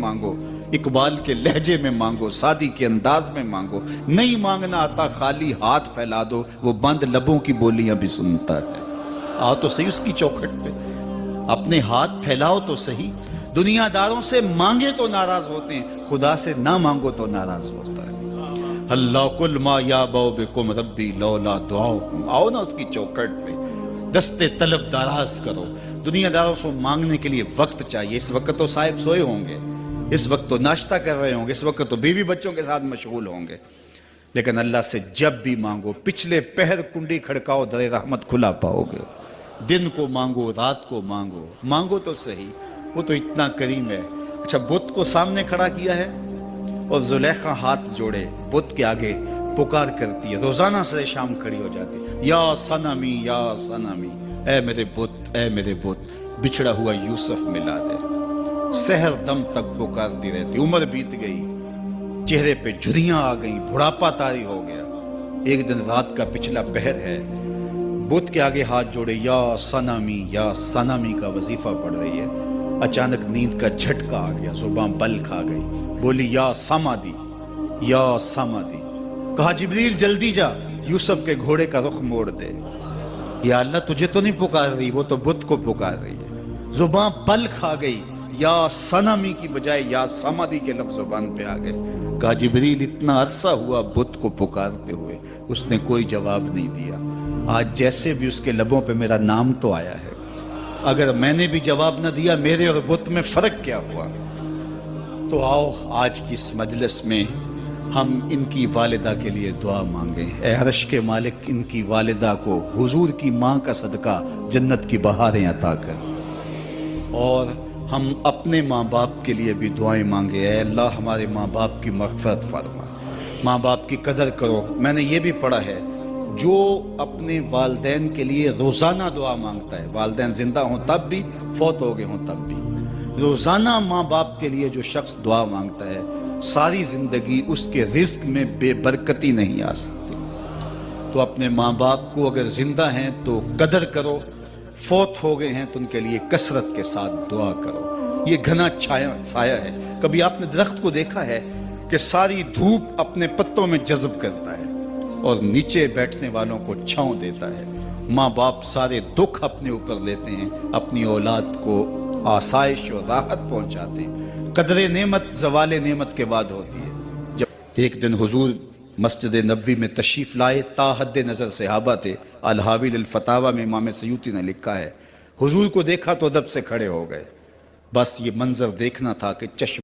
مانگو، اقبال کے لہجے میں مانگو، سادی کے انداز میں مانگو، نہیں مانگنا آتا خالی ہاتھ پھیلا دو، وہ بند لبوں کی بولیاں بھی سنتا ہے۔ آؤ تو صحیح اس کی چوکھٹ پہ، اپنے ہاتھ پھیلاؤ تو صحیح۔ دنیا داروں سے مانگے تو ناراض ہوتے ہیں، خدا سے نہ مانگو تو ناراض ہوتا ہے۔ اللہ کل ما یابو بکم ربی لولا دعاؤکم، آؤ نا اس کی چوکھٹ پہ، دستے طلب دراز کرو۔ دنیا داروں سے مانگنے کے لیے وقت چاہیے۔ اس وقت تو صاحب سوئے ہوں گے، اس وقت تو ناشتہ کر رہے ہوں گے، اس وقت تو بیوی بچوں کے ساتھ مشغول ہوں گے، لیکن اللہ سے جب بھی مانگو، پچھلے پہر کنڈی کھڑکاؤ، در رحمت کھلا پاؤ گے۔ دن کو مانگو، رات کو مانگو، مانگو تو صحیح، وہ تو اتنا کریم ہے۔ اچھا، بت کو سامنے کھڑا کیا ہے اور زلیخا ہاتھ جوڑے بت کے آگے پکار کرتی ہے، روزانہ سے شام کھڑی ہو جاتی ہے، یا صنمی یا صنمی، اے میرے بت، اے میرے بت، بچھڑا ہوا یوسف ملا دے۔ سحر دم تک پکارتی رہتی، عمر بیت گئی، چہرے پہ جھریاں آ گئیں، بڑھاپا طاری ہو گیا۔ ایک دن رات کا پچھلا پہر ہے، بت کے آگے ہاتھ جوڑے یا صنمی کا وظیفہ پڑھ رہی ہے۔ اچانک نیند کا جھٹکا آ گیا، زبان بل کھا گئی، بولی یا سمادی، یا سمادی۔ کہا جبریل جلدی جا، یوسف کے گھوڑے کا رخ موڑ دے۔ یا اللہ تجھے تو نہیں پکار رہی، وہ تو بت کو پکار رہی ہے۔ زبان بل کھا گئی، یا صنمی کی بجائے یا سمادی کے لفظ زبان پہ آ گئے۔ کہا جبریل اتنا عرصہ ہوا بت کو پکارتے ہوئے، اس نے کوئی جواب نہیں دیا، آج جیسے بھی اس کے لبوں پہ میرا نام تو آیا ہے، اگر میں نے بھی جواب نہ دیا، میرے اور بت میں فرق کیا ہوا؟ تو آؤ آج کی اس مجلس میں ہم ان کی والدہ کے لیے دعا مانگیں۔ اے عرش کے مالک، ان کی والدہ کو حضور کی ماں کا صدقہ جنت کی بہاریں عطا کر، اور ہم اپنے ماں باپ کے لیے بھی دعائیں مانگے۔ اے اللہ ہمارے ماں باپ کی مغفرت فرما، ماں باپ کی قدر کرو۔ میں نے یہ بھی پڑھا ہے، جو اپنے والدین کے لیے روزانہ دعا مانگتا ہے، والدین زندہ ہوں تب بھی، فوت ہو گئے ہوں تب بھی، روزانہ ماں باپ کے لیے جو شخص دعا مانگتا ہے، ساری زندگی اس کے رزق میں بے برکتی نہیں آ سکتی۔ تو اپنے ماں باپ کو اگر زندہ ہیں تو قدر کرو، فوت ہو گئے ہیں تو ان کے لیے کثرت کے ساتھ دعا کرو۔ یہ گھنا سایہ ہے۔ کبھی آپ نے درخت کو دیکھا ہے کہ ساری دھوپ اپنے پتوں میں جذب کرتا ہے اور نیچے بیٹھنے والوں کو چھاؤں دیتا ہے؟ ماں باپ سارے دکھ اپنے اوپر لیتے ہیں، اپنی اولاد کو آسائش اور راحت پہنچاتے ہیں۔ قدر نعمت زوال نعمت کے بعد ہوتی ہے۔ جب ایک دن حضور مسجد نبوی میں تشریف لائے، تا حد نظر صحابہ تھے۔ الحاوی للفتاوی میں امام سیوطی نے لکھا ہے، حضور کو دیکھا تو ادب سے کھڑے ہو گئے، بس یہ منظر دیکھنا تھا کہ چشم